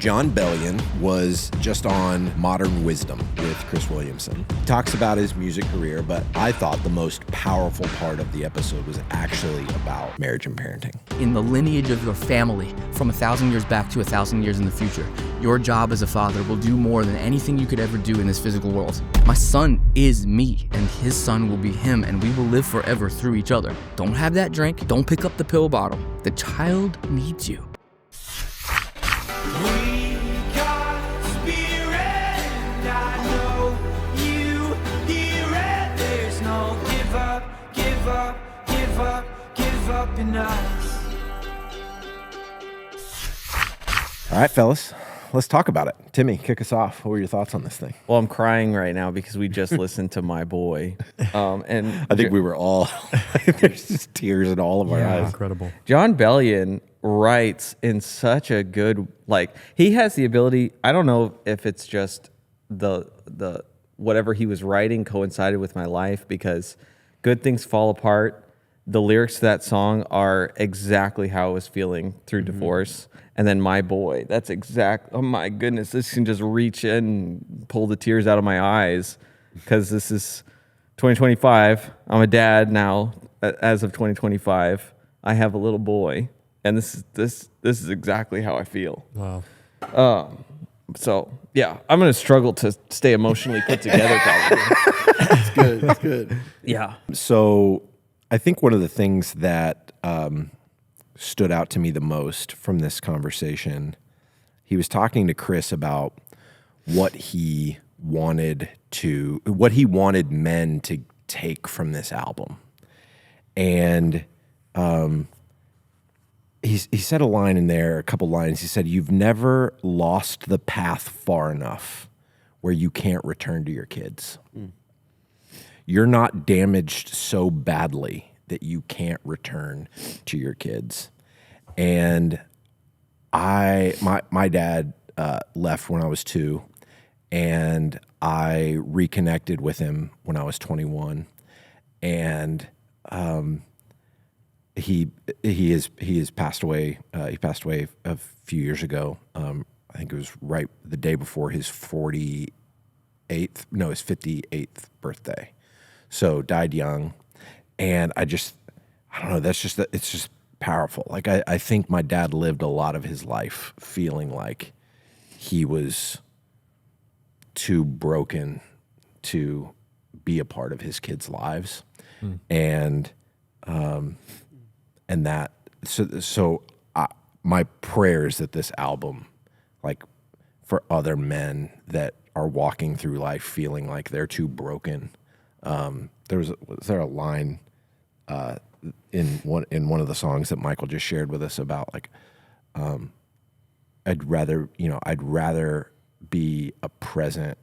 John Bellion was just on Modern Wisdom with Chris Williamson. He talks about his music career, but I thought the most powerful part of the episode was actually about marriage and parenting. In the lineage of your family, from 1,000 years back to 1,000 years in the future, your job as a father will do more than anything you could ever do in this physical world. My son is me, and his son will be him, and we will live forever through each other. Don't have that drink. Don't pick up the pill bottle. The child needs you. All right, fellas, let's talk about it. Timmy, kick us off. What were your thoughts on this thing? Well, I'm crying right now because we just listened to My Boy. And I think we were all, there's just tears in all of our eyes. Incredible. John Bellion writes in such a good, he has the ability, I don't know if it's just the whatever he was writing coincided with my life, because Good Things Fall Apart, the lyrics to that song are exactly how I was feeling through divorce. And then My Boy, that's oh my goodness, this can just reach in and pull the tears out of my eyes, because this is 2025. I'm a dad now, as of 2025. I have a little boy, and this is exactly how I feel. Wow. So yeah, I'm gonna struggle to stay emotionally put together. Probably. That's good. That's good. Yeah. So I think one of the things that stood out to me the most from this conversation, he was talking to Chris about what he wanted men to take from this album. And he said a line in there, a couple lines. He said, "You've never lost the path far enough where you can't return to your kids. You're not damaged so badly that you can't return to your kids." And my dad left when I was 2, and I reconnected with him when I was 21, and he has passed away. He passed away a few years ago. I think it was right the day before his 58th birthday. So died young, and I don't know. It's just powerful. Like I think my dad lived a lot of his life feeling like he was too broken to be a part of his kids' lives, and that my prayer is that this album, like for other men that are walking through life feeling like they're too broken. Was there a line in one of the songs that Michael just shared with us about I'd rather be a present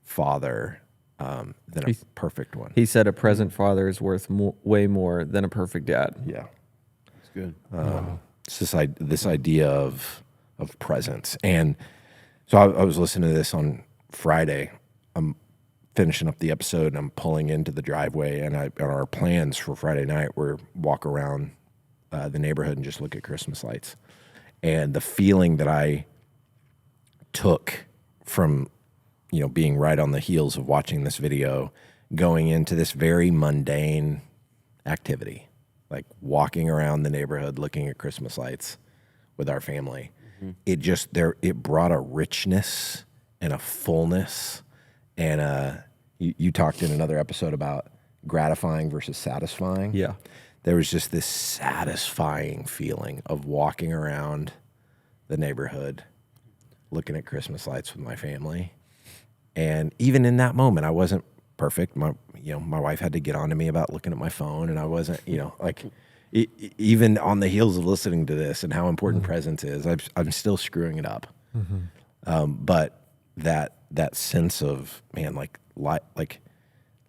father than a perfect one. He said a present father is worth way more than a perfect dad. Yeah, It's good. it's this idea of presence. And so I was listening to this on Friday. I'm finishing up the episode, and I'm pulling into the driveway, and our plans for Friday night were walk around the neighborhood and just look at Christmas lights. And the feeling that I took from being right on the heels of watching this video, going into this very mundane activity, like walking around the neighborhood looking at Christmas lights with our family, it brought a richness and a fullness. And you talked in another episode about gratifying versus satisfying. Yeah. There was just this satisfying feeling of walking around the neighborhood, looking at Christmas lights with my family. And even in that moment, I wasn't perfect. My wife had to get on to me about looking at my phone, and I wasn't, even on the heels of listening to this and how important presence is, I'm still screwing it up. But that sense of, man, like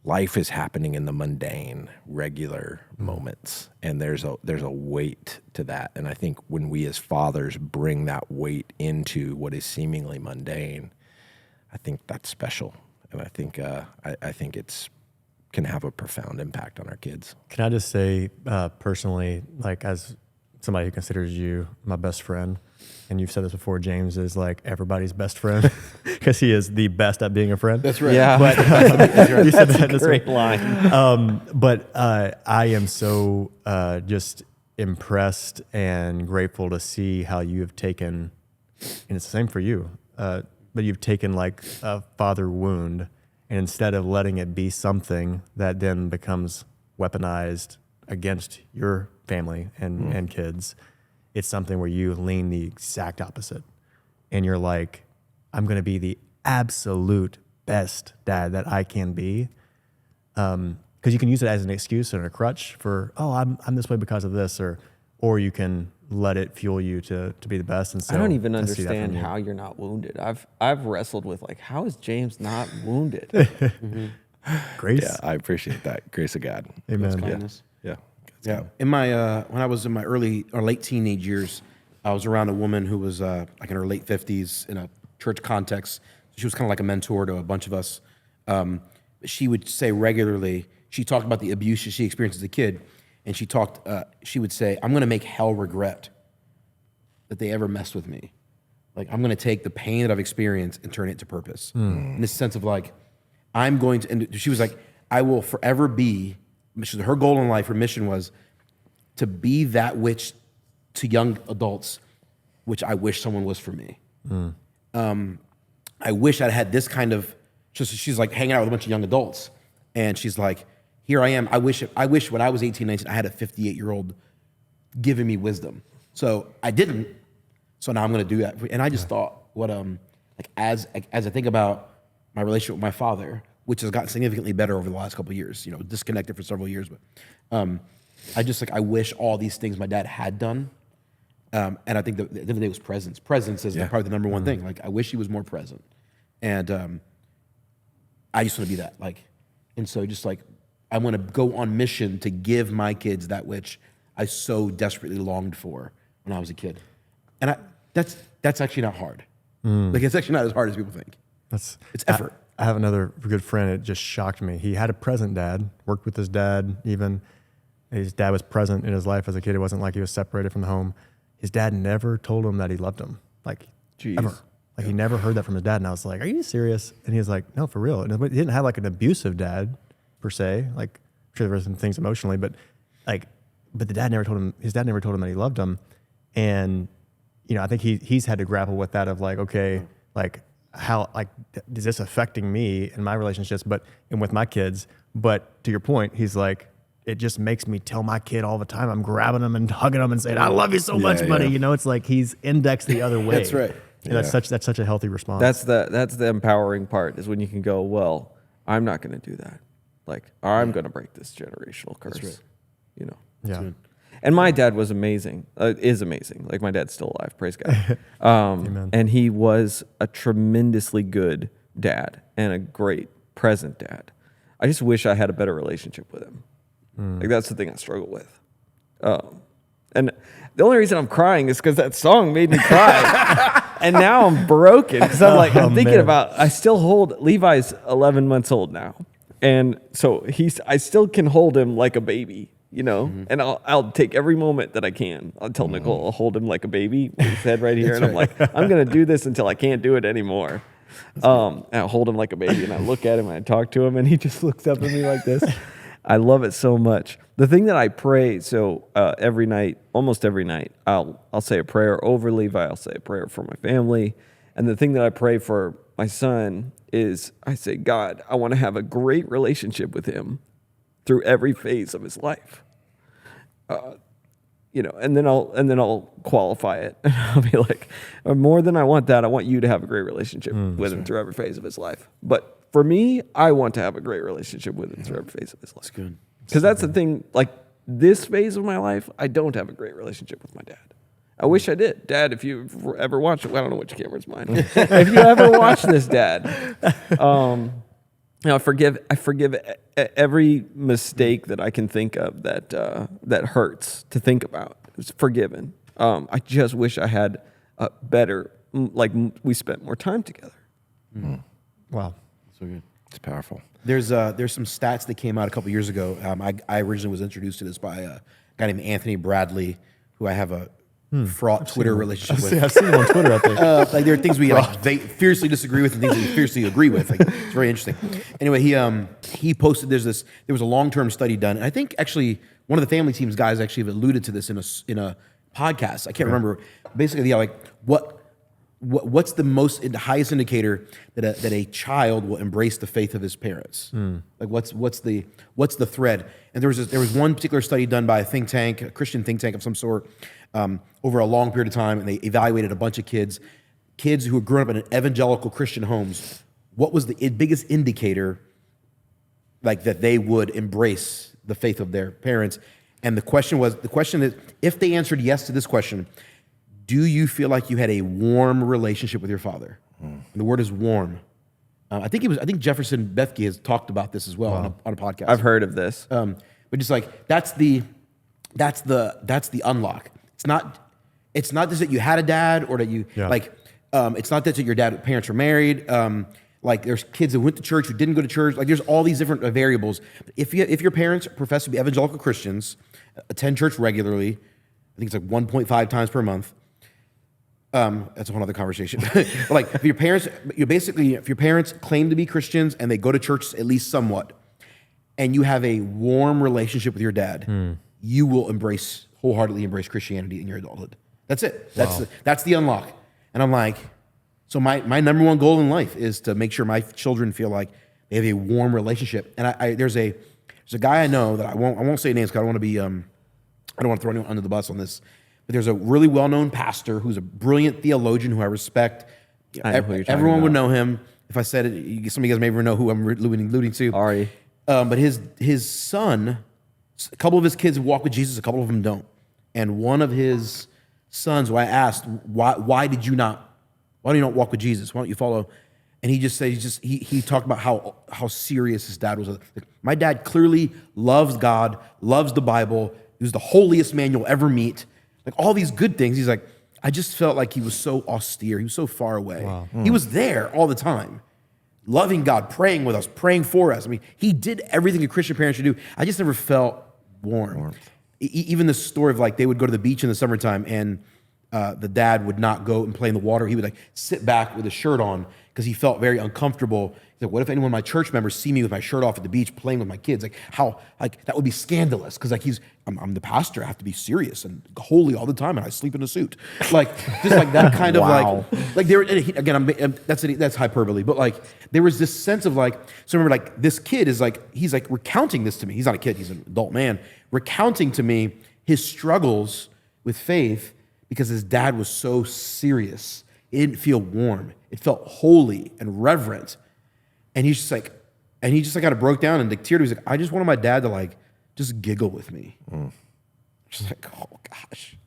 life is happening in the mundane, regular moments, and there's a weight to that. And I think when we as fathers bring that weight into what is seemingly mundane, I think that's special, and I think it's can have a profound impact on our kids. Can I just say personally, like as somebody who considers you my best friend. And you've said this before, James is like everybody's best friend because he is the best at being a friend. That's right. Yeah. But you said that this Great way. line. But I am so just impressed and grateful to see how you have taken, and it's the same for you, but you've taken like a father wound, and instead of letting it be something that then becomes weaponized against your family and kids, it's something where you lean the exact opposite. And you're like, I'm going to be the absolute best dad that I can be. Because you can use it as an excuse and a crutch for, I'm this way because of this, or you can let it fuel you to be the best. And so I don't even I see that from understand you. how you're not wounded. I've wrestled with like, how is James not wounded? Grace. Yeah, I appreciate that. Grace of God. Amen. Kindness. Yeah. Yeah. In my when I was in my early or late teenage years, I was around a woman who was like in her late 50s in a church context. She was kind of like a mentor to a bunch of us. She would say regularly, she talked about the abuse she experienced as a kid, and she would say, I'm going to make hell regret that they ever messed with me. Like, I'm going to take the pain that I've experienced and turn it to purpose. In this sense of like, I'm going to, and she was like, I will forever be, her goal in life, her mission was to be that which to young adults, which I wish someone was for me. I wish I'd had this kind of, she's like hanging out with a bunch of young adults, and she's like, here I am. I wish when I was 18, 19, I had a 58-year-old giving me wisdom. So I didn't. So now I'm going to do that. And I just thought, what like as I think about my relationship with my father, which has gotten significantly better over the last couple of years, disconnected for several years, but I just like, I wish all these things my dad had done. And I think that the end of the day was presence. Presence is probably the number one thing. Like, I wish he was more present. And I just want to be that. Like, and so just like, I want to go on mission to give my kids that which I so desperately longed for when I was a kid. And that's actually not hard. Like, it's actually not as hard as people think. It's effort. I have another good friend. It just shocked me. He had a present dad, worked with his dad even. His dad was present in his life as a kid. It wasn't like he was separated from the home. His dad never told him that he loved him, like, ever. Like, he never heard that from his dad. And I was like, are you serious? And he was like, no, for real. And he didn't have like an abusive dad per se. Like, I'm sure there were some things emotionally, but the dad never told him, his dad never told him that he loved him. And, I think he's had to grapple with that of like, okay, like, how, like, is this affecting me in my relationships, and with my kids? But to your point, he's like, it just makes me tell my kid all the time, I'm grabbing him and hugging him and saying, I love you so much, buddy. It's like he's indexed the other way. That's right. And that's such a healthy response. That's the empowering part, is when you can go, well, I'm not going to do that. Like, I'm going to break this generational curse. That's right. Yeah. And my dad was amazing, is amazing. Like, my dad's still alive, praise God. Amen. And he was a tremendously good dad and a great present dad. I just wish I had a better relationship with him. Like, that's the thing I struggle with. And the only reason I'm crying is because that song made me cry. And now I'm broken because I'm thinking about, I still hold, Levi's 11 months old now. And so I still can hold him like a baby, and I'll take every moment that I can. I'll tell Nicole, I'll hold him like a baby with his head right here. And I'm like, I'm going to do this until I can't do it anymore. And I'll hold him like a baby, and I look at him and I talk to him, and he just looks up at me like this. I love it so much. The thing that I pray, every night, almost every night, I'll say a prayer over Levi. I'll say a prayer for my family. And the thing that I pray for my son is, I say, God, I want to have a great relationship with him through every phase of his life. And then I'll qualify it. I'll be like, more than I want that, I want you to have a great relationship with him through every phase of his life. But for me, I want to have a great relationship with him through every phase of his life. That's good. Because that's the thing, like, this phase of my life, I don't have a great relationship with my dad. I wish I did. Dad, if you ever watch it, I don't know which camera's mine. If you ever watch this, Dad, I forgive every mistake that I can think of that hurts to think about. It's forgiven. I just wish I had a better, we spent more time together. Wow. So good. It's powerful. There's some stats that came out a couple years ago. I originally was introduced to this by a guy named Anthony Bradley, who I have a fraught Twitter relationship with. I've seen him on Twitter, I think. Like there are things we like fiercely disagree with and things we fiercely agree with. Like, it's very interesting. Anyway, he posted there was a long-term study done, and I think actually one of the family team's guys actually have alluded to this in a podcast. I can't remember. Basically, yeah, like what's the highest indicator that a child will embrace the faith of his parents? Like what's the thread? And there was one particular study done by a think tank, a Christian think tank of some sort, over a long period of time, and they evaluated a bunch of kids who had grown up in evangelical Christian homes. What was the biggest indicator, like that they would embrace the faith of their parents? And the question is, if they answered yes to this question, do you feel like you had a warm relationship with your father? And the word is warm. I think Jefferson Bethke has talked about this as well on a podcast. I've heard of this. But just like that's the unlock. It's not just that you had a dad or that you it's not that your parents were married. Like there's kids that went to church who didn't go to church. Like there's all these different variables. If your parents profess to be evangelical Christians, attend church regularly, I think it's like 1.5 times per month. That's a whole other conversation. But like if your parents claim to be Christians and they go to church at least somewhat, and you have a warm relationship with your dad, you will wholeheartedly embrace Christianity in your adulthood. That's it. That's the unlock. And I'm like, so my number one goal in life is to make sure my children feel like they have a warm relationship. And there's a guy I know that I won't say names because I don't want to be I don't want to throw anyone under the bus on this. But there's a really well-known pastor who's a brilliant theologian who I respect. Everyone would know him. If I said it, some of you guys may even know who I'm alluding to. Ari. But his son, a couple of his kids walk with Jesus, a couple of them don't. And one of his sons, who I asked, why do you not walk with Jesus? Why don't you follow? And he just said, he talked about how serious his dad was. Like, my dad clearly loves God, loves the Bible. He was the holiest man you'll ever meet. Like all these good things. He's like, I just felt like he was so austere. He was so far away. Wow. He was there all the time, loving God, praying with us, praying for us. I mean, he did everything a Christian parent should do. I just never felt warm. Even the story of like they would go to the beach in the summertime and the dad would not go and play in the water. He would like sit back with his shirt on because he felt very uncomfortable. He's like, what if anyone of my church members see me with my shirt off at the beach playing with my kids? Like that would be scandalous because like I'm the pastor. I have to be serious and holy all the time, and I sleep in a suit. Like just like that kind of like there again. That's hyperbole, but like there was this sense of like, so remember like this kid is like he's like recounting this to me. He's not a kid. He's an adult man recounting to me his struggles with faith because his dad was so serious. It didn't feel warm. It felt holy and reverent. And he just kind of broke down and teared. He was like, I just wanted my dad to like just giggle with me. Just like, oh gosh.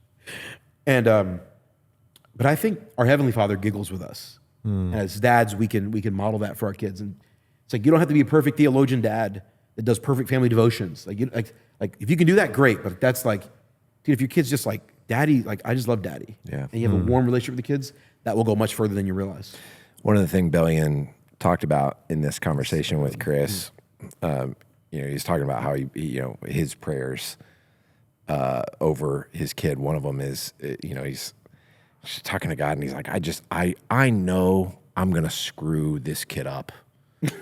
And but I think our Heavenly Father giggles with us. And as dads, we can model that for our kids. And it's like you don't have to be a perfect theologian dad that does perfect family devotions. Like if you can do that, great. But that's like, dude, if your kid's just like, Daddy, like I just love Daddy. Yeah. And you have a warm relationship with the kids, that will go much further than you realize. One of the things Bellion talked about in this conversation with Chris, he's talking about how he his prayers over his kid. One of them is, he's talking to God and he's like, I know I'm gonna screw this kid up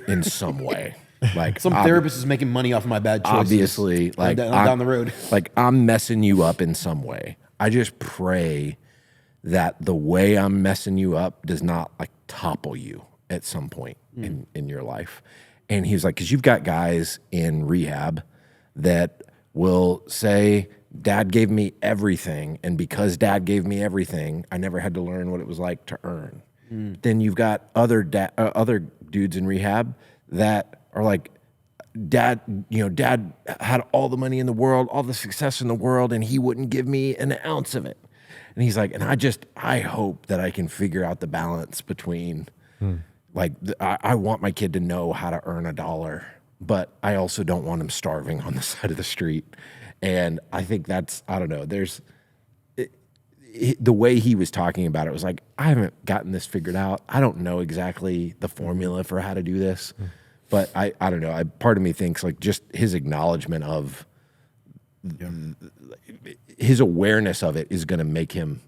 in some way. Like some therapist is making money off of my bad choices. Obviously, like down the road, like I'm messing you up in some way. I just pray that the way I'm messing you up does not like topple you at some point in your life. And he was like, because you've got guys in rehab that will say, Dad gave me everything, and because Dad gave me everything, I never had to learn what it was like to earn. Then you've got other dudes in rehab that are like, Dad had all the money in the world, all the success in the world, and he wouldn't give me an ounce of it. And he's like, and I hope that I can figure out the balance between, I want my kid to know how to earn $1, but I also don't want him starving on the side of the street. And I think that's, I don't know, the way he was talking about it was like, I haven't gotten this figured out. I don't know exactly the formula for how to do this. But I don't know. Part of me thinks like just his acknowledgement of his awareness of it is going to make him.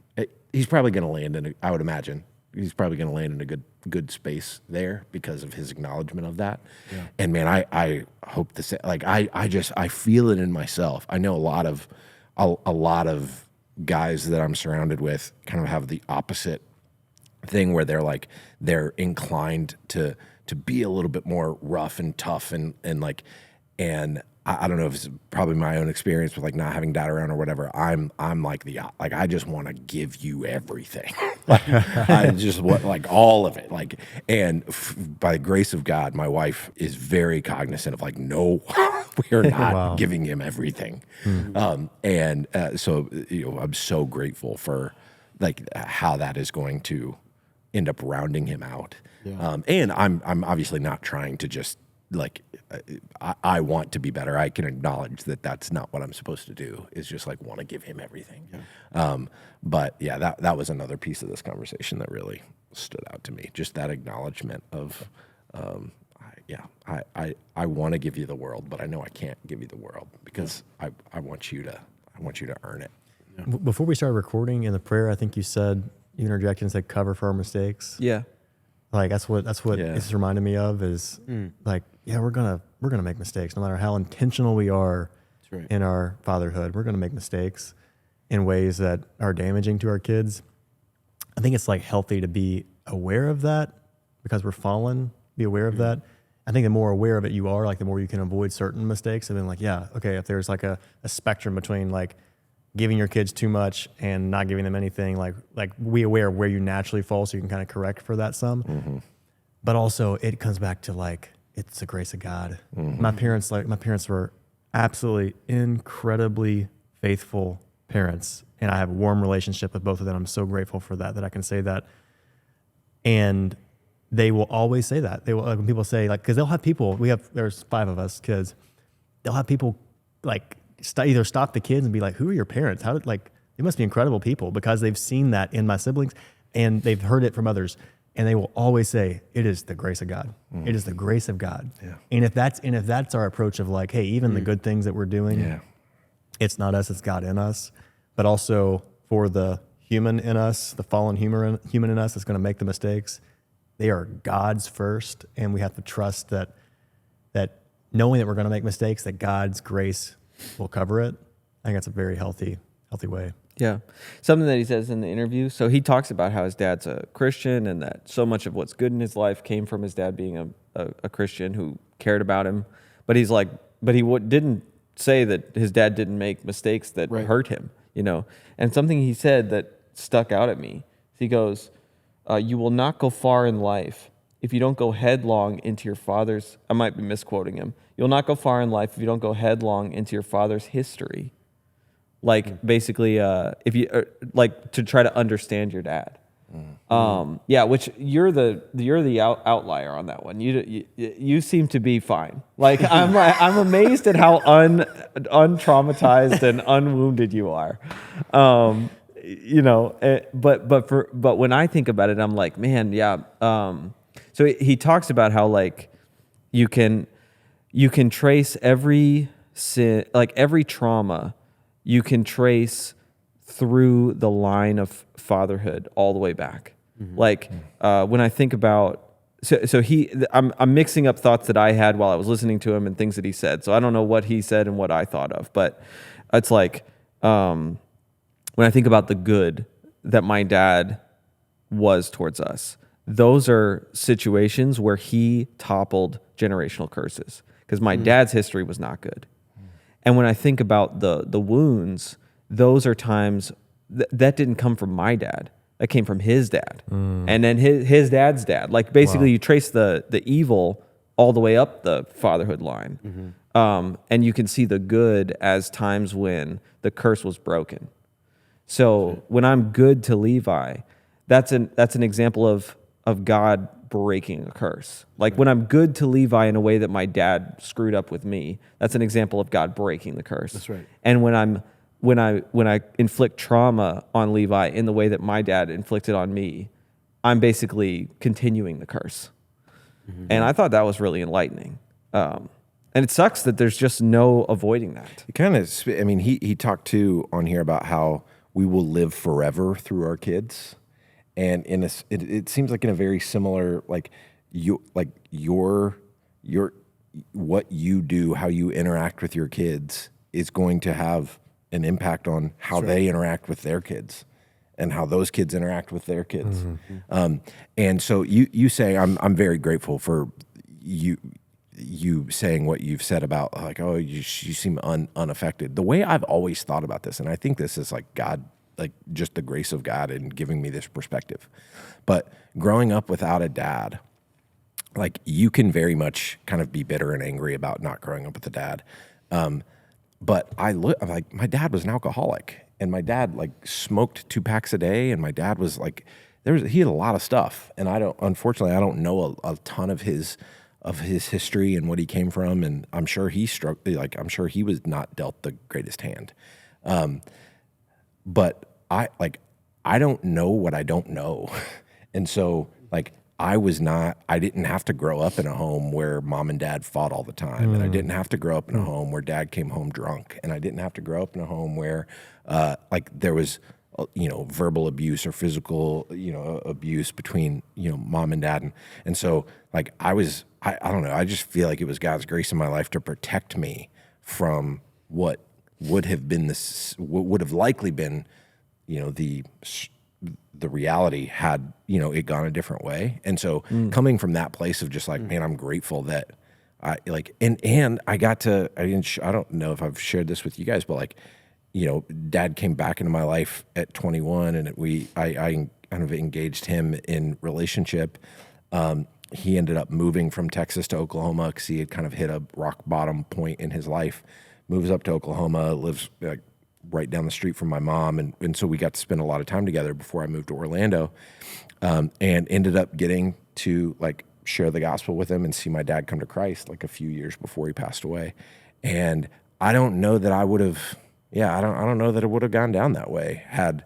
He's probably going to land in. I would imagine he's probably going to land in a good space there because of his acknowledgement of that. Yeah. And man, I hope to say, like, I feel it in myself. I know a lot of guys that I'm surrounded with kind of have the opposite thing where they're inclined to be a little bit more rough and tough and I don't know if it's probably my own experience with like not having dad around or whatever. I'm like I just want to give you everything. Like, I just want like all of it. Like, and by the grace of God, my wife is very cognizant of like, no, we are not giving him everything. So I'm so grateful for like how that is going to end up rounding him out. Yeah. And I'm obviously not trying to just like, I want to be better. I can acknowledge that that's not what I'm supposed to do, is just like want to give him everything. Yeah. But yeah, that was another piece of this conversation that really stood out to me. Just that acknowledgement of, I want to give you the world, but I know I can't give you the world because I want you to earn it. Yeah. Before we started recording in the prayer, I think you interjected and said cover for our mistakes. Yeah. Like that's what it's reminded me of is like, yeah, we're gonna make mistakes no matter how intentional we are in our fatherhood. We're gonna make mistakes in ways that are damaging to our kids. I think it's like healthy to be aware of that because we're fallen. Be aware of that. I think the more aware of it you are, like the more you can avoid certain mistakes. And then like, yeah, okay, if there's like a spectrum between like giving your kids too much and not giving them anything, like be aware of where you naturally fall so you can kind of correct for that some. Mm-hmm. But also it comes back to like, it's the grace of God. Mm-hmm. My parents were absolutely incredibly faithful parents, and I have a warm relationship with both of them. I'm so grateful for that I can say that. And they will always say that. They will, like, when people say, like, because they'll have people, there's 5 of us kids, they'll have people like either stop the kids and be like, who are your parents? They must be incredible people, because they've seen that in my siblings and they've heard it from others. And they will always say, it is the grace of God. It is the grace of God. Yeah. And if that's our approach of like, hey, even the good things that we're doing, it's not us, it's God in us. But also for the human in us, the fallen human in us that's going to make the mistakes, they are God's first. And we have to trust that knowing that we're going to make mistakes, that God's grace will cover it. I think that's a very healthy way. Yeah. Something that he says in the interview. So he talks about how his dad's a Christian and that so much of what's good in his life came from his dad being a Christian who cared about him. But he's like, didn't say that his dad didn't make mistakes that hurt him, you know? And something he said that stuck out at me, he goes, you will not go far in life if you don't go headlong into your father's, I might be misquoting him. You'll not go far in life if you don't go headlong into your father's history. Like basically, if you like to try to understand your dad, which you're the outlier on that one. You seem to be fine. Like I'm amazed at how untraumatized and unwounded you are. But when I think about it, I'm like, man, yeah. So he talks about how like you can trace every sin, like every trauma. You can trace through the line of fatherhood all the way back. Mm-hmm. Like when I think about, I'm mixing up thoughts that I had while I was listening to him and things that he said. So I don't know what he said and what I thought of, but it's like when I think about the good that my dad was towards us, those are situations where he toppled generational curses because my dad's history was not good. And when I think about the wounds, those are times that didn't come from my dad. That came from his dad. And then his dad's dad. Like basically you trace the evil all the way up the fatherhood line. Mm-hmm. And you can see the good as times when the curse was broken. So when I'm good to Levi, that's an example of God breaking a curse. Like when I'm good to Levi in a way that my dad screwed up with me, that's an example of God breaking the curse. That's right. And when I inflict trauma on Levi in the way that my dad inflicted on me, I'm basically continuing the curse. Mm-hmm. And I thought that was really enlightening. And it sucks that there's just no avoiding that. It kind of, I mean, he talked too on here about how we will live forever through our kids. And it seems like in a very similar, like your what you do, how you interact with your kids is going to have an impact on how they interact with their kids and how those kids interact with their kids. And so you say, I'm very grateful for you saying what you've said about like, oh, you seem unaffected. The way I've always thought about this, and I think this is like God, like just the grace of God in giving me this perspective. But growing up without a dad, like you can very much kind of be bitter and angry about not growing up with a dad. But I'm like, my dad was an alcoholic, and my dad like smoked 2 packs a day, and my dad was like, he had a lot of stuff, and unfortunately, I don't know a ton of his history and what he came from, and I'm sure he I'm sure he was not dealt the greatest hand. But I don't know what I don't know, and so like I didn't have to grow up in a home where mom and dad fought all the time. And I didn't have to grow up in a home where dad came home drunk. And I didn't have to grow up in a home where like there was, verbal abuse or physical, abuse between, mom and dad. And so like I don't know, I just feel like it was God's grace in my life to protect me from what would have likely been, the reality had, it gone a different way. And so coming from that place of just like, man, I'm grateful that I like, and I got to, I don't know if I've shared this with you guys, but like, dad came back into my life at 21 and I kind of engaged him in relationship. He ended up moving from Texas to Oklahoma because he had kind of hit a rock bottom point in his life, moves up to Oklahoma, lives like right down the street from my mom. And so we got to spend a lot of time together before I moved to Orlando, and ended up getting to like share the gospel with him and see my dad come to Christ like a few years before he passed away. And I don't know that I would have, I don't know that it would have gone down that way had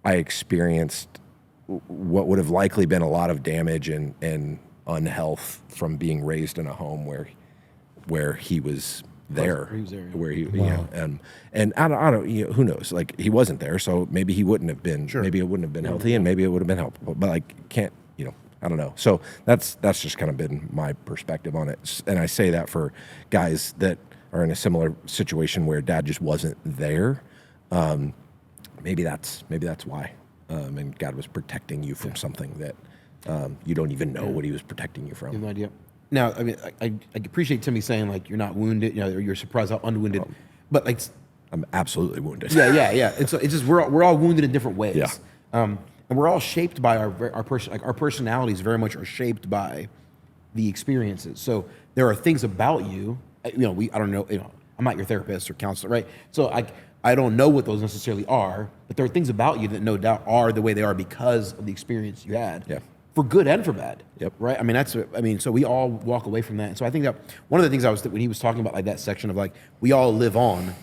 I experienced what would have likely been a lot of damage and unhealth from being raised in a home where he was there, where he, and I don't, who knows? Like he wasn't there, so maybe he wouldn't have been. Maybe it wouldn't have been healthy, and maybe it would have been helpful. But like, I don't know. So that's just kind of been my perspective on it. And I say that for guys that are in a similar situation where dad just wasn't there. Maybe that's why. And God was protecting you from something that you don't even know what he was protecting you from. You have no idea. Now, I mean, I appreciate Timmy saying like you're not wounded, or you're surprised how unwounded, but like I'm absolutely wounded. Yeah. And so it's just we're all wounded in different ways. Yeah. And we're all shaped by our personalities very much are shaped by the experiences. So there are things about you, I don't know, I'm not your therapist or counselor, right? So I don't know what those necessarily are, but there are things about you that no doubt are the way they are because of the experience you had. Yeah. For good and for bad. Yep. Right. So we all walk away from that. And so I think that one of the things when he was talking about like that section of like, we all live on,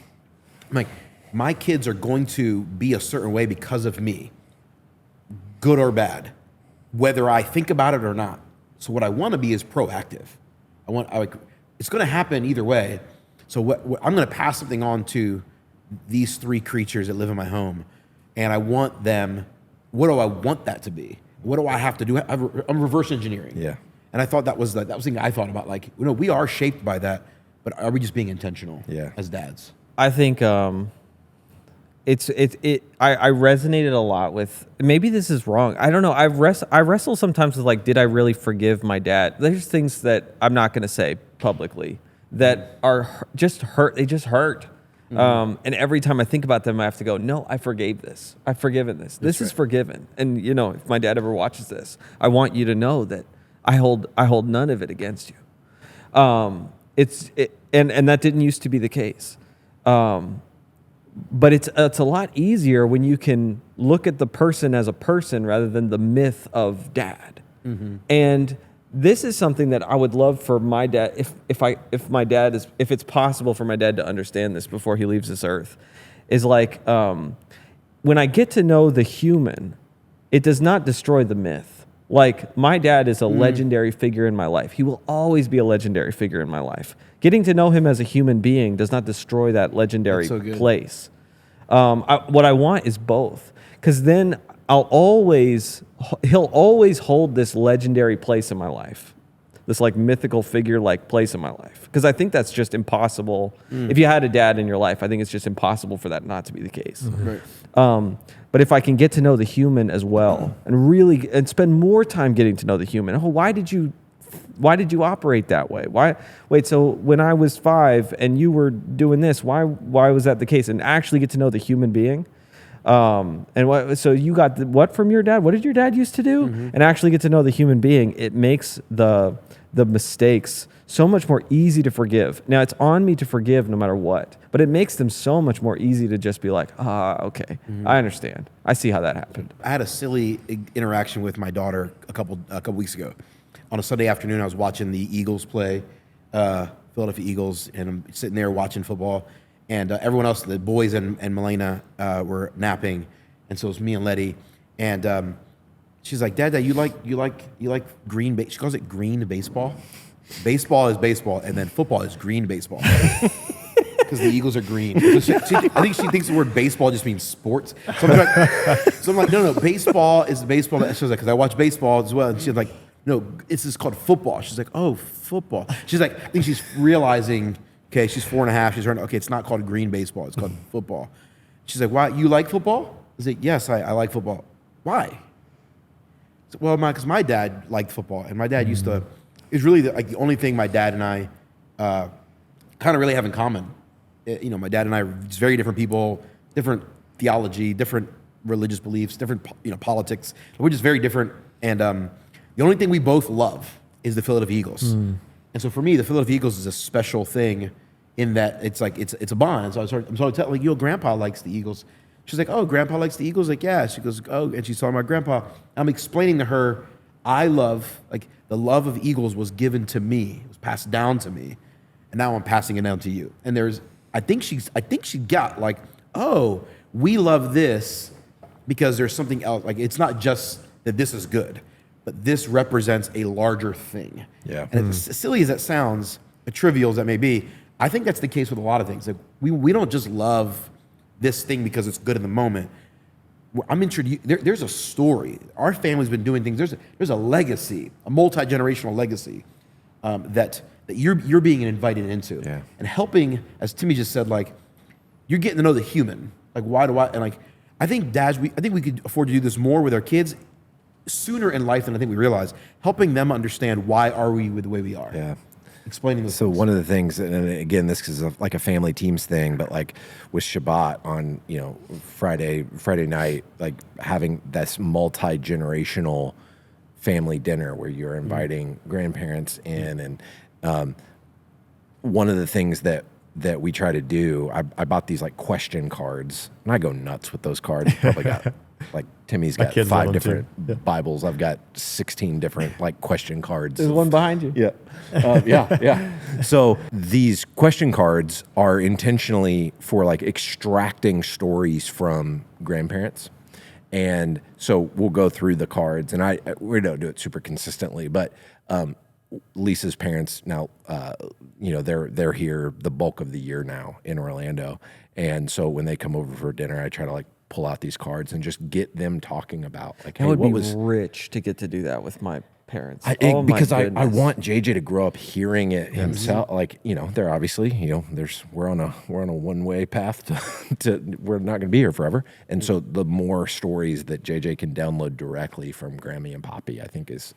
I'm like, my kids are going to be a certain way because of me, good or bad, whether I think about it or not. So what I want to be is proactive. It's going to happen either way. So what I'm going to pass something on to these 3 creatures that live in my home, and I want them. What do I want that to be? What do I have to do? I'm reverse engineering. Yeah. And I thought that was the thing I thought about. Like, we are shaped by that, but are we just being intentional? Yeah. As dads? I think I resonated a lot with, maybe this is wrong. I don't know. I wrestle sometimes with like, did I really forgive my dad? There's things that I'm not going to say publicly that are just hurt. They just hurt. And every time I think about them, I have to go, no, I forgave this. I've forgiven this. This is forgiven. And if my dad ever watches this, I want you to know that I hold none of it against you. And that didn't used to be the case. But it's a lot easier when you can look at the person as a person rather than the myth of dad. Mm-hmm. And this is something that I would love for my dad, if it's possible for my dad to understand this before he leaves this earth, is like when I get to know the human, it does not destroy the myth. Like, my dad is a legendary figure in my life. He will always be a legendary figure in my life. Getting to know him as a human being does not destroy that legendary That's so good. place. What I want is both, because then he'll always hold this legendary place in my life, this like mythical figure like place in my life. Because I think that's just impossible. If you had a dad in your life, I think it's just impossible for that not to be the case. Right. But if I can get to know the human as well, and spend more time getting to know the human. Oh, why did you operate that way? Wait, so when I was 5 and you were doing this, why was that the case? And actually get to know the human being. So you got what from your dad? What did your dad used to do? And actually get to know the human being. It makes the mistakes so much more easy to forgive. Now, it's on me to forgive no matter what, but it makes them so much more easy to just be like, okay, I understand. I see how that happened. I had a silly interaction with my daughter a couple weeks ago. On a Sunday afternoon, I was watching the Eagles play, Philadelphia Eagles, and I'm sitting there watching football. And everyone else, the boys and Milena, were napping, and so it was me and Letty. And she's like, "Dad, you like green?" She calls it green baseball. Baseball is baseball, and then football is green baseball because the Eagles are green. So I think she thinks the word baseball just means sports. So I'm like, no, baseball is baseball. She was like, because I watch baseball as well, and she's like, no, this is called football. She's like, oh, football. She's like, I think she's realizing. Okay, she's 4.5. She's learning. Okay, it's not called green baseball. It's called football. She's like, why? You like football? I said, yes, I like football. Why? Said, well, because my dad liked football, and my dad used to. It's really the only thing my dad and I kind of really have in common. My dad and I are just very different people, different theology, different religious beliefs, different politics. We're just very different, and the only thing we both love is the Philadelphia Eagles. And so for me, the Philadelphia Eagles is a special thing in that it's like it's a bond. And so I'm sort of telling, like, Grandpa likes the Eagles. She's like, oh, Grandpa likes the Eagles? Like, yeah. She goes, oh, and she's talking about Grandpa. I'm explaining to her, the love of Eagles was given to me, it was passed down to me, and now I'm passing it down to you. And I think she got like, oh, we love this because there's something else. Like, it's not just that this is good, but this represents a larger thing. Yeah. And as silly as that sounds, as trivial as that may be, I think that's the case with a lot of things. Like, we don't just love this thing because it's good in the moment. I'm introduced. There's a story. Our family's been doing things. There's a legacy, a multi-generational legacy that you're being invited into, and helping. As Timmy just said, like, you're getting to know the human. Like, why do I? And like, I think dads, I think we could afford to do this more with our kids sooner in life than I think we realize. Helping them understand why are we the way we are. Yeah. Explaining this. So one of the things, and again, this is like a family teams thing, but like with Shabbat on, Friday night, like having this multi-generational family dinner where you're inviting grandparents in, and one of the things that we try to do, I bought these like question cards, and I go nuts with those cards. Probably got like Timmy's got 5 different Bibles. I've got 16 different like question cards. There's one behind you. Yeah. Yeah. So these question cards are intentionally for like extracting stories from grandparents. And so we'll go through the cards, and we don't do it super consistently, but Lisa's parents now, they're here the bulk of the year now in Orlando. And so when they come over for dinner, I try to like pull out these cards and just get them talking about like, It would be rich to get to do that with my parents. Because I want JJ to grow up hearing it himself. Like, they're obviously, we're on a one-way path to we're not going to be here forever. And so the more stories that JJ can download directly from Grammy and Poppy, I think is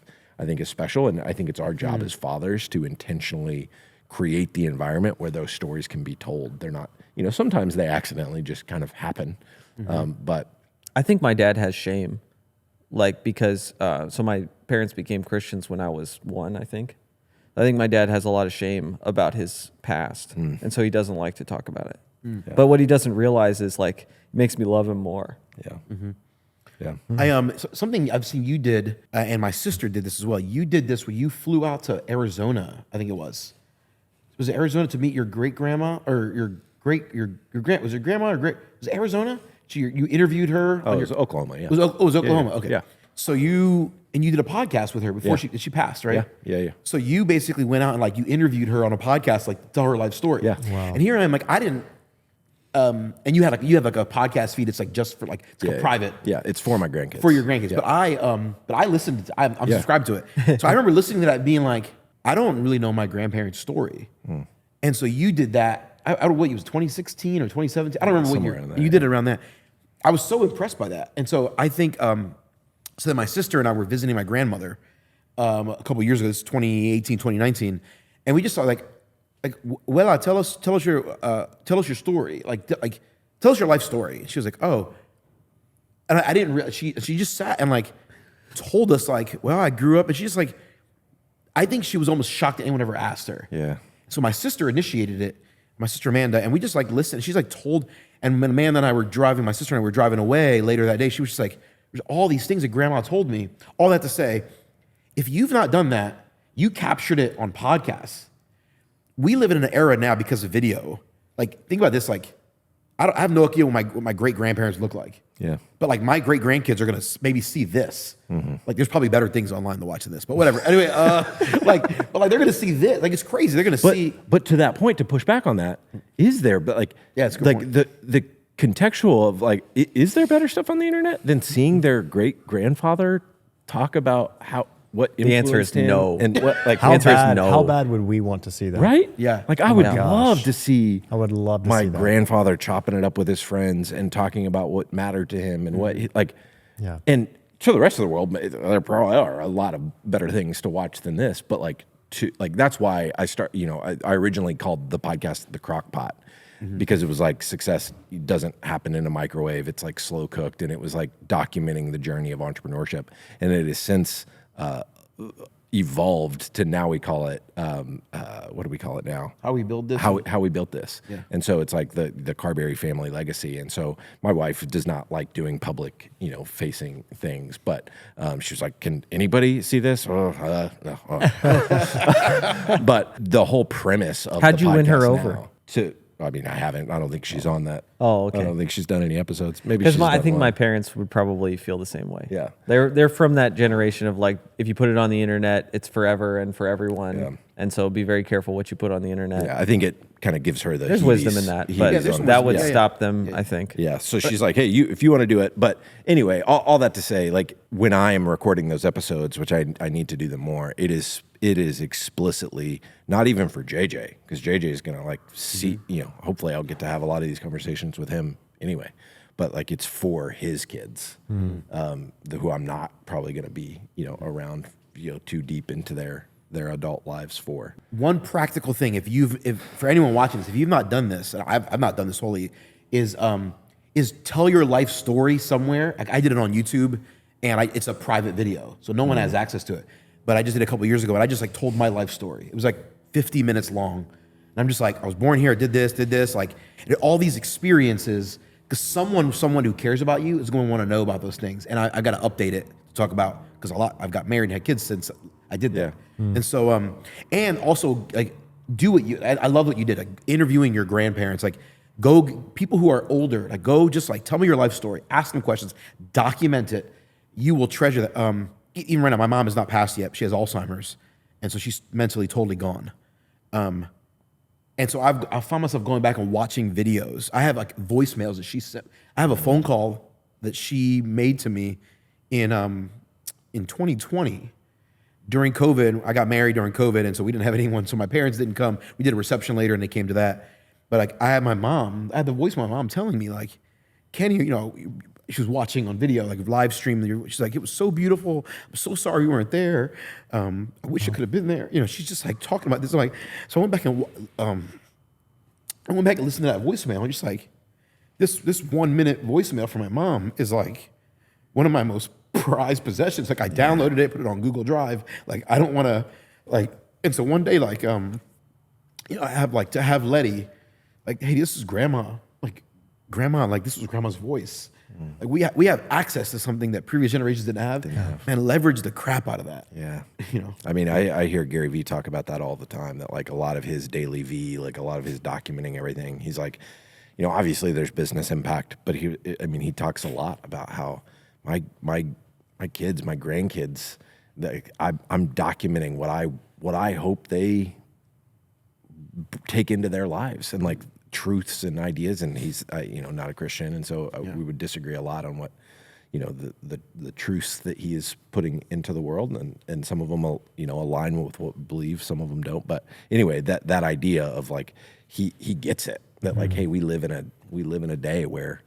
special. And I think it's our job as fathers to intentionally create the environment where those stories can be told. They're not, sometimes they accidentally just kind of happen. But I think my dad has shame, like, because so my parents became Christians when I was 1, I think. I think my dad has a lot of shame about his past, and so he doesn't like to talk about it. Yeah. But what he doesn't realize is, like, it makes me love him more. Yeah. Yeah. Something I've seen you did, and my sister did this as well. You did this when you flew out to Arizona, I think it was. Was it Arizona to meet your great grandma or your was it grandma or great? Was it Arizona? You interviewed her. Oh, it was Oklahoma. Yeah. It was Oklahoma. Okay. Yeah. So you and you did a podcast with her before she passed, right? Yeah. So you basically went out and like you interviewed her on a podcast, like to tell her life story. Yeah. Wow. And here I am, like I didn't. And you have like a podcast feed. It's like just for like it's like a private. Yeah, it's for my grandkids. For your grandkids. Yeah. But I listened. I'm subscribed to it. So I remember listening to that, being like, I don't really know my grandparents' story. And so you did that. I don't know what it was, 2016 or 2017. I don't remember what Somewhere year. in there, You did it around that. I was so impressed by that. And so I think, so then my sister and I were visiting my grandmother a couple years ago. This is 2018, 2019, and we just saw like, Wella, tell us your story. Like, tell us your life story. And she was like, oh, and I didn't realize, she just sat and like told us like, well, I grew up, and she just like, I think she was almost shocked that anyone ever asked her. Yeah. So my sister initiated it, my sister Amanda, and we just like listened. She's like told, and when Amanda and I were driving, my sister and I were driving away later that day, she was just like, there's all these things that grandma told me. All that to say, if you've not done that, you captured it on podcasts. We live in an era now because of video. Like, think about this. Like, I have no idea what my great grandparents look like. Yeah. But like, my great grandkids are gonna maybe see this. Like, there's probably better things online to watch than this. But whatever. Anyway, but they're gonna see this. Like, it's crazy. They're gonna see. But to that point, to push back on that, is there? But like, Yeah, it's a good like point. the contextual of like, is there better stuff on the internet than seeing their great grandfather talk about what The answer is influenced him no. and what like How answer is bad, no. how bad would we want to see that? right? Yeah. Like I would my gosh. love to see. I would love to my see that. grandfather chopping it up with his friends and talking about what mattered to him and what he, like. Yeah. And to the rest of the world, there probably are a lot of better things to watch than this. But like that's why I start. You know, I originally called the podcast the Crock Pot. Because it was like success doesn't happen in a microwave. It's like slow cooked, and it was like documenting the journey of entrepreneurship. And it has since evolved to now we call it what do we call it now? How we build this? How we built this. Yeah. And so it's like the Carberry family legacy. And so my wife does not like doing public, facing things, but she was like, "Can anybody see this?" No. But the whole premise of How'd the you win her podcast over? now I mean, I haven't. I don't think she's on that. Oh, okay. I don't think she's done any episodes. Maybe Because she's I done think my one. parents would probably feel the same way. Yeah. They're from that generation of like, if you put it on the internet, it's forever and for everyone. Yeah. And so be very careful what you put on the internet. Yeah, I think it kind of gives her the. There's wisdom in that, but heebie-jeebies on that this. would Yeah. stop them, I think. Yeah, so she's like, "Hey, if you want to do it." But anyway, all that to say, like when I am recording those episodes, which I need to do them more, it is explicitly not even for JJ, because JJ is gonna like see, hopefully I'll get to have a lot of these conversations with him anyway. But like it's for his kids, who I'm not probably gonna be around too deep into their adult lives for. One practical thing, if for anyone watching this, if you've not done this, and I've not done this wholly, is tell your life story somewhere. Like I did it on YouTube, and it's a private video, so no one has access to it. But I just did it a couple years ago, and I just like told my life story. It was like 50 minutes long, and I'm just like, I was born here, did this, like all these experiences. Because someone who cares about you is going to want to know about those things, and I got to update it to talk about, because I've got married and had kids since I did that. And so and also like do what I love what you did, like interviewing your grandparents, like go people who are older, like go just like tell me your life story, ask them questions, document it. You will treasure that. Even right now, my mom has not passed yet. She has Alzheimer's, and so she's mentally totally gone. And so I found myself going back and watching videos. I have like voicemails that she sent. I have a phone call that she made to me in 2020 during COVID. I got married during COVID, and so we didn't have anyone. So my parents didn't come. We did a reception later, and they came to that. But like I had the voice of my mom telling me like, Kenny, she was watching on video, like live stream. She's like, it was so beautiful. I'm so sorry you weren't there. I wish I could have been there. She's just like talking about this. I'm like, so I went back and listened to that voicemail. I'm just like, this 1 minute voicemail from my mom is like one of my most prized possessions. Like I downloaded it, put it on Google Drive. Like I don't want to like. And so one day, like I have like to have Letty, like, hey, this is grandma. Like this was grandma's voice. Like we have access to something that previous generations didn't have, and leverage the crap out of that. Yeah. I mean, I hear Gary Vee talk about that all the time, that like a lot of his daily V, like a lot of his documenting everything, he's like, obviously there's business impact, but he talks a lot about how my my kids, my grandkids, I'm documenting what I hope they take into their lives, and like truths and ideas. And he's not a Christian, and so we would disagree a lot on what the truths that he is putting into the world, and some of them align with what we believe, some of them don't. But anyway, that idea of like he gets it, that like, hey, we live in a day where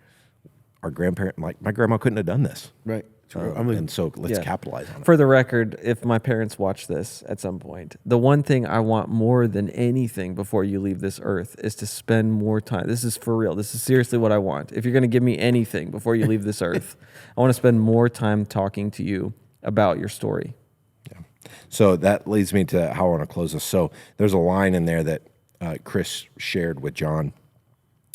our grandparent, like my grandma, couldn't have done this, Right. and so let's capitalize on it. For the record, if my parents watch this at some point, the one thing I want more than anything before you leave this earth is to spend more time. This is for real. This is seriously what I want. If you're going to give me anything before you leave this earth, I want to spend more time talking to you about your story. Yeah. So that leads me to how I want to close this. So there's a line in there that Chris shared with John.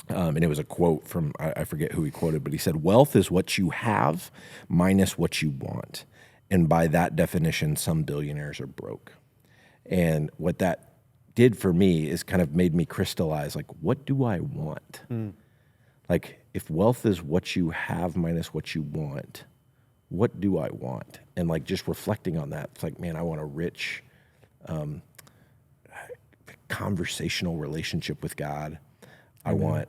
And it was a quote from, I forget who he quoted, but he said, "Wealth is what you have minus what you want. And by that definition, some billionaires are broke." And what that did for me is kind of made me crystallize, like, what do I want? Like, if wealth is what you have minus what you want, what do I want? And like just reflecting on that, it's like, man, I want a rich conversational relationship with God. I want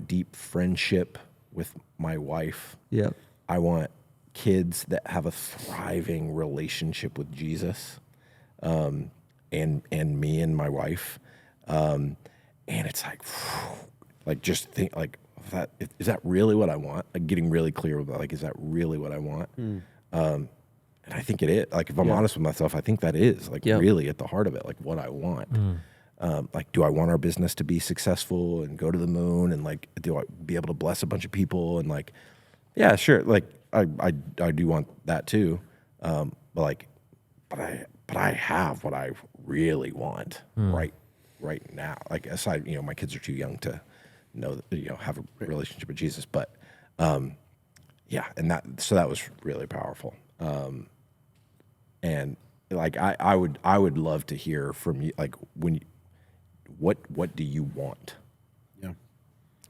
deep friendship with my wife. Yep. I want kids that have a thriving relationship with Jesus, and me and my wife. And it's like just think like, is that really what I want? Like getting really clear about like, is that really what I want? And I think it is. Like if I'm honest with myself, I think that is like really at the heart of it, like what I want. Like, do I want our business to be successful and go to the moon? And like, do I be able to bless a bunch of people? And like, yeah, sure. Like I do want that too. But I have what I really want right now. Like aside, my kids are too young to know that, have a relationship with Jesus, but, yeah. And that was really powerful. And like, I would love to hear from you, like what do you want? Yeah.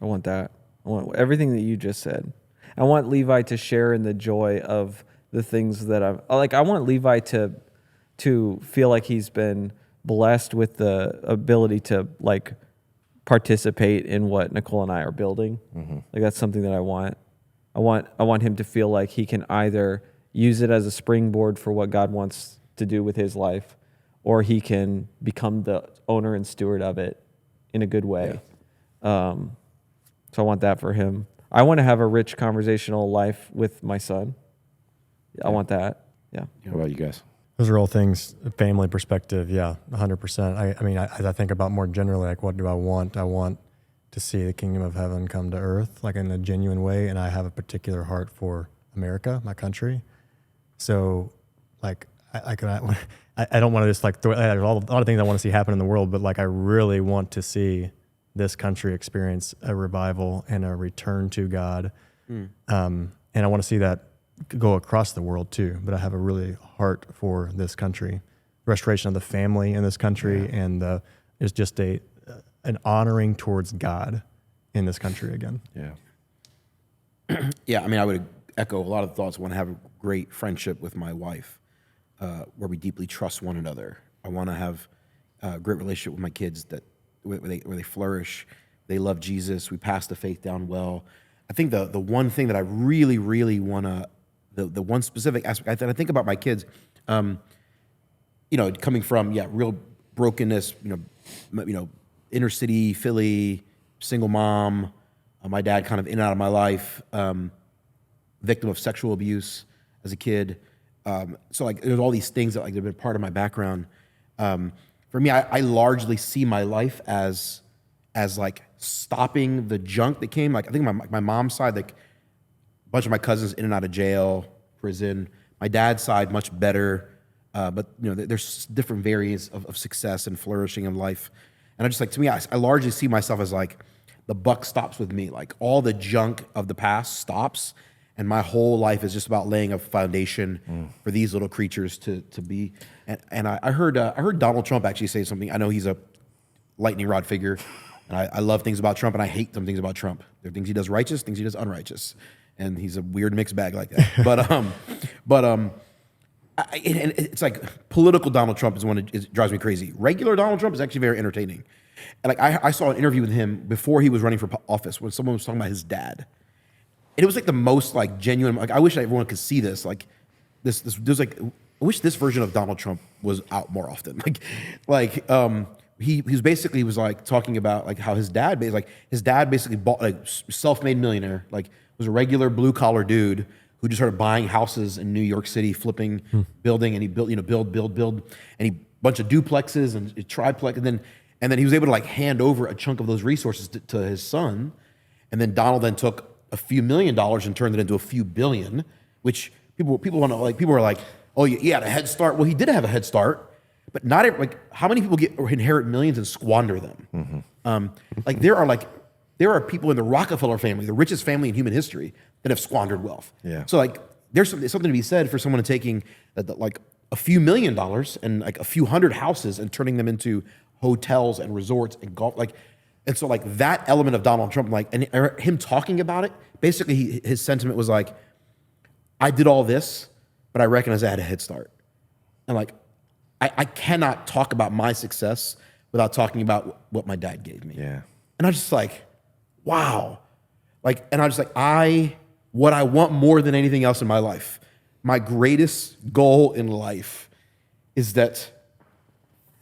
I want that. I want everything that you just said. I want Levi to share in the joy of the things that I want Levi to feel like he's been blessed with the ability to like participate in what Nicole and I are building. Like that's something that I want. I want him to feel like he can either use it as a springboard for what God wants to do with his life, or he can become the owner and steward of it in a good way. So I want that for him. I want to have a rich conversational life with my son. I want that. Yeah. What about you guys? Those are all things, family perspective. Yeah, 100%. I mean, as I think about more generally, like, what do I want? I want to see the kingdom of heaven come to earth, like in a genuine way. And I have a particular heart for America, my country. So, like, I don't want to just like throw. There's a lot of things I want to see happen in the world, but like, I really want to see this country experience a revival and a return to God. And I want to see that go across the world too. But I have a really heart for this country, restoration of the family in this country, and there's just an honoring towards God in this country again. Yeah. Yeah, I mean, I would echo a lot of the thoughts. I want to have a great friendship with my wife, where we deeply trust one another. I want to have a great relationship with my kids where they flourish. They love Jesus. We pass the faith down well. I think the one thing that I really, really want to, the one specific aspect, I think about my kids, coming from, real brokenness, inner city, Philly, single mom, my dad kind of in and out of my life, victim of sexual abuse as a kid. So like there's all these things that like they've been part of my background. For me, I largely see my life as like stopping the junk that came. Like I think my mom's side, like a bunch of my cousins in and out of jail, prison. My dad's side, much better. But there's different variants of success and flourishing in life. And I just like, to me, I largely see myself as like the buck stops with me. Like all the junk of the past stops. And my whole life is just about laying a foundation for these little creatures to be. And I heard Donald Trump actually say something. I know he's a lightning rod figure, and I love things about Trump, and I hate some things about Trump. There are things he does righteous, things he does unrighteous. and he's a weird mixed bag like that. And it's like political Donald Trump is one that drives me crazy. Regular Donald Trump is actually very entertaining. And like I saw an interview with him before he was running for office when someone was talking about his dad, and it was like the most like genuine. Like I wish everyone could see this. Like this there's like I wish this version of Donald Trump was out more often. He was like talking about like how his dad basically bought like self-made millionaire, like was a regular blue collar dude who just started buying houses in New York City, flipping, building, and he built, build, and he bunch of duplexes and triplex, and then he was able to like hand over a chunk of those resources to his son, and then Donald then took a few $1 million and turned it into a few billion, which people want to like. People are like, oh, he had a head start. Well, he did have a head start, but not like how many people inherit millions and squander them? Like there are people in the Rockefeller family, the richest family in human history, that have squandered wealth. Yeah. So like there's something to be said for someone taking like a few $1 million and like a few hundred houses and turning them into hotels and resorts and golf. Like, and so like that element of Donald Trump, like, and him talking about it, basically his sentiment was like, I did all this, but I recognize I had a head start. And like, I cannot talk about my success without talking about what my dad gave me. Yeah. And I was just like, wow. Like, and I was like, what I want more than anything else in my life, my greatest goal in life is that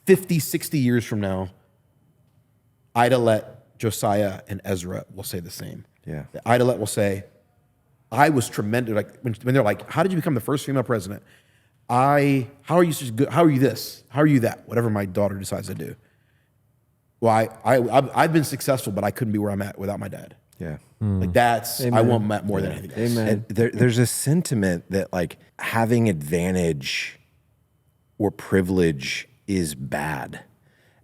50, 60 years from now, Idalet, Josiah, and Ezra will say the same. Yeah. That Idalet will say, I was tremendous. Like when they're like, how did you become the first female president? How are you such good? How are you this? How are you that? Whatever my daughter decides to do. Well, I've been successful, but I couldn't be where I'm at without my dad. Yeah. Like that's, Amen. I want that more than anything else. Amen. And there's a sentiment that like having advantage or privilege is bad.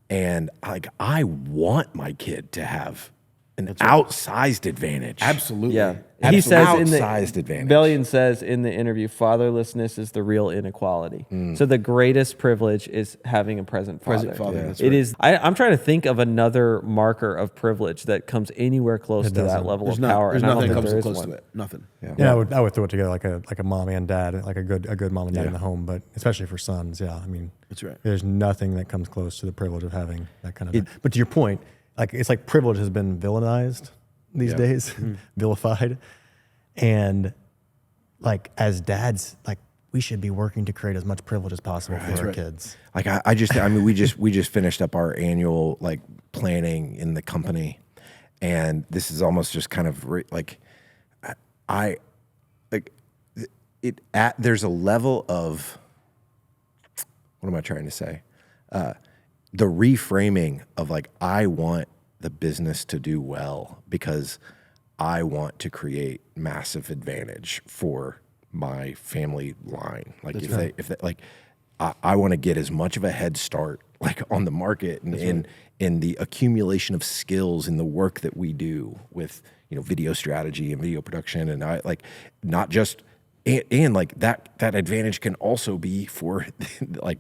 And like, I want my kid to have an outsized advantage. Absolutely. Yeah. Absolutely. He says Outsized advantage. Bellion says in the interview, fatherlessness is the real inequality. So the greatest privilege is having a present father. Present father, that's It right. is. I'm trying to think of another marker of privilege that comes anywhere close to that doesn't. level There's of power. there's and I don't nothing think that there comes is close one. to it. Nothing. Yeah, I would throw it together like a mom and dad, like a good mom and dad in the home. But especially for sons, yeah, I mean, That's right. There's nothing that comes close to the privilege of having that kind of. But to your point, like it's like privilege has been villainized these days, vilified, and like as dads, like we should be working to create as much privilege as possible for our kids. Like we just finished up our annual like planning in the company, and this is almost just kind of there's a level of, what am I trying to say? The reframing of like, I want the business to do well because I want to create massive advantage for my family line. Like I want to get as much of a head start like on the market and in the accumulation of skills in the work that we do with, video strategy and video production. And I like not just, and like that advantage can also be for like,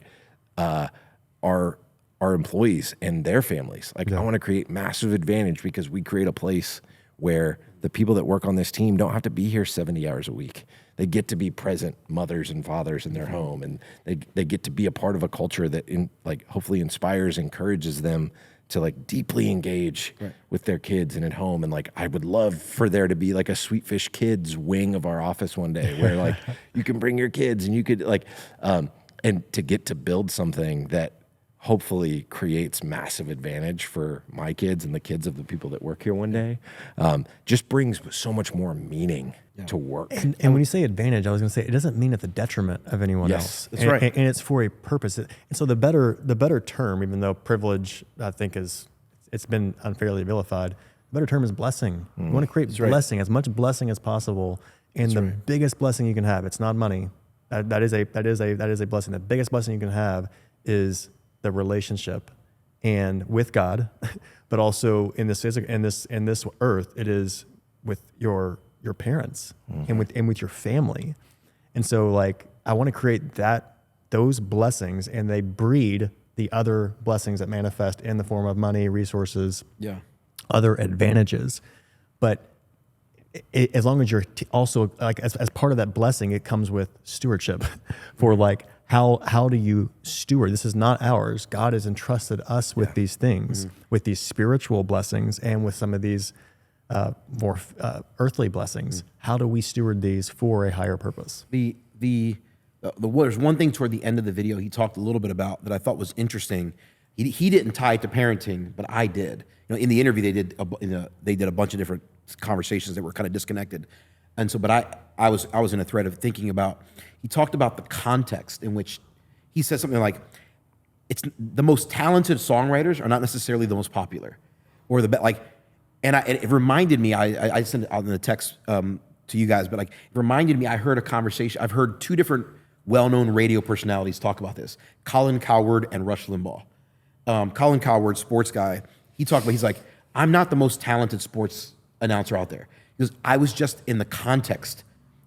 our employees and their families. Like I want to create massive advantage because we create a place where the people that work on this team don't have to be here 70 hours a week. They get to be present mothers and fathers in their home, and they get to be a part of a culture that hopefully inspires, encourages them to like deeply engage with their kids and at home. And like, I would love for there to be like a Sweetfish Kids wing of our office one day where like you can bring your kids and you could like, and to get to build something that hopefully creates massive advantage for my kids and the kids of the people that work here one day, just brings so much more meaning to work. And when you say advantage, I was going to say it doesn't mean at the detriment of anyone else. That's right. And it's for a purpose. And so the better term, even though privilege, I think it's been unfairly vilified. The better term is blessing. You want to create blessing, as much blessing as possible. And the biggest blessing you can have, it's not money. That is a blessing. The biggest blessing you can have is the relationship and with God, but also in this physical, in this earth, it is with your parents and with your family. And so like, I want to create those blessings, and they breed the other blessings that manifest in the form of money, resources, other advantages. But as long as you're also like as part of that blessing, it comes with stewardship for like how do you steward? This is not ours. God has entrusted us with these things, with these spiritual blessings, and with some of these more earthly blessings. How do we steward these for a higher purpose? There's one thing toward the end of the video he talked a little bit about that I thought was interesting. He didn't tie it to parenting, but I did. You know, in the interview they did a bunch of different conversations that were kind of disconnected, and so I was in a thread of thinking about. He talked about the context in which he said something like, "It's the most talented songwriters are not necessarily the most popular, or the best." Like, and it reminded me. I sent it out in the text to you guys, but like it reminded me. I heard a conversation. I've heard two different well-known radio personalities talk about this: Colin Cowherd and Rush Limbaugh. Colin Cowherd, sports guy, he's like, I'm not the most talented sports announcer out there. Because I was just in the context.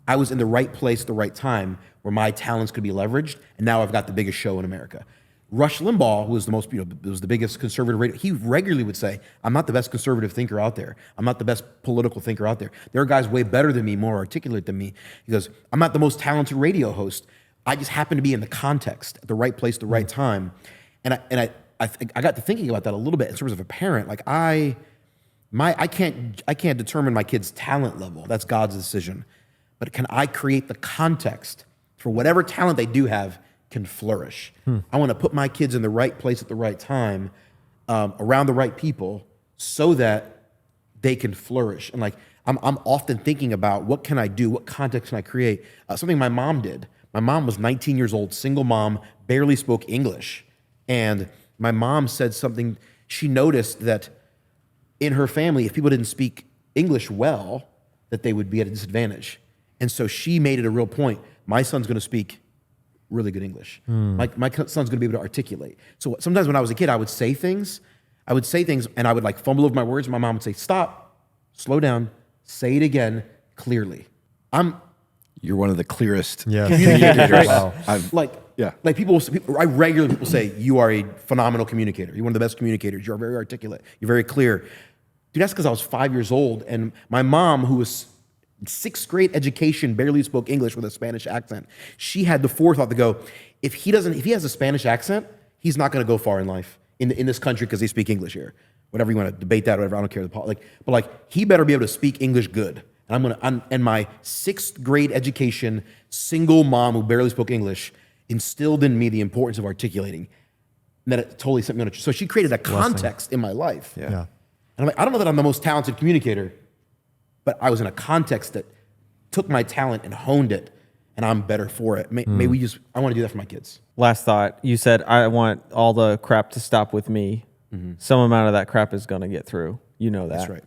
I was in the right place at the right time where my talents could be leveraged, and now I've got the biggest show in America. Rush Limbaugh, who was was the biggest conservative radio, he regularly would say, I'm not the best conservative thinker out there. I'm not the best political thinker out there. There are guys way better than me, more articulate than me. He goes, I'm not the most talented radio host. I just happen to be in the context at the right place at the right time. And I got to thinking about that a little bit in terms of a parent. Like I can't determine my kid's talent level. That's God's decision. But can I create the context for whatever talent they do have can flourish? I want to put my kids in the right place at the right time, around the right people, so that they can flourish. And like I'm often thinking about what can I do, what context can I create? Something my mom did. My mom was 19 years old, single mom, barely spoke English, and my mom said something. She noticed that in her family, if people didn't speak English well, that they would be at a disadvantage. And so she made it a real point. My son's going to speak really good English. My son's going to be able to articulate. So sometimes when I was a kid, I would say things, and I would like fumble over my words. And my mom would say, stop, slow down, say it again clearly. You're one of the clearest communicators. Wow. Like people regularly say, you are a phenomenal communicator. You're one of the best communicators. You're very articulate. You're very clear. Dude, that's because I was 5 years old, and my mom, who was sixth grade education, barely spoke English with a Spanish accent. She had the forethought to go, if he has a Spanish accent, he's not going to go far in life in this country because they speak English here. Whatever you want to debate that, whatever, I don't care. But he better be able to speak English good. And my sixth grade education, single mom who barely spoke English, instilled in me the importance of articulating. And that it totally sent me on so she created a context in my life. Yeah. And I'm like, I don't know that I'm the most talented communicator, but I was in a context that took my talent and honed it, and I'm better for it. I want to do that for my kids. Last thought, you said, I want all the crap to stop with me. Some amount of that crap is going to get through. You know that. That's right.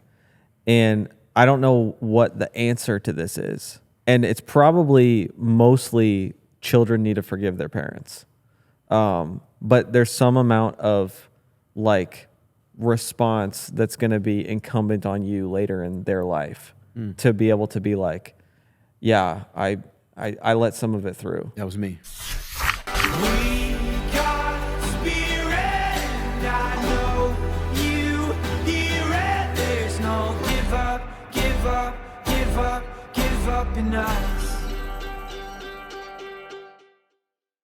And I don't know what the answer to this is. And it's probably mostly children need to forgive their parents. But there's some amount of like response that's going to be incumbent on you later in their life to be able to be like, yeah, I let some of it through. That was me. We got spirit, and I know you hear it. There's no give up, give up, give up, give up in us.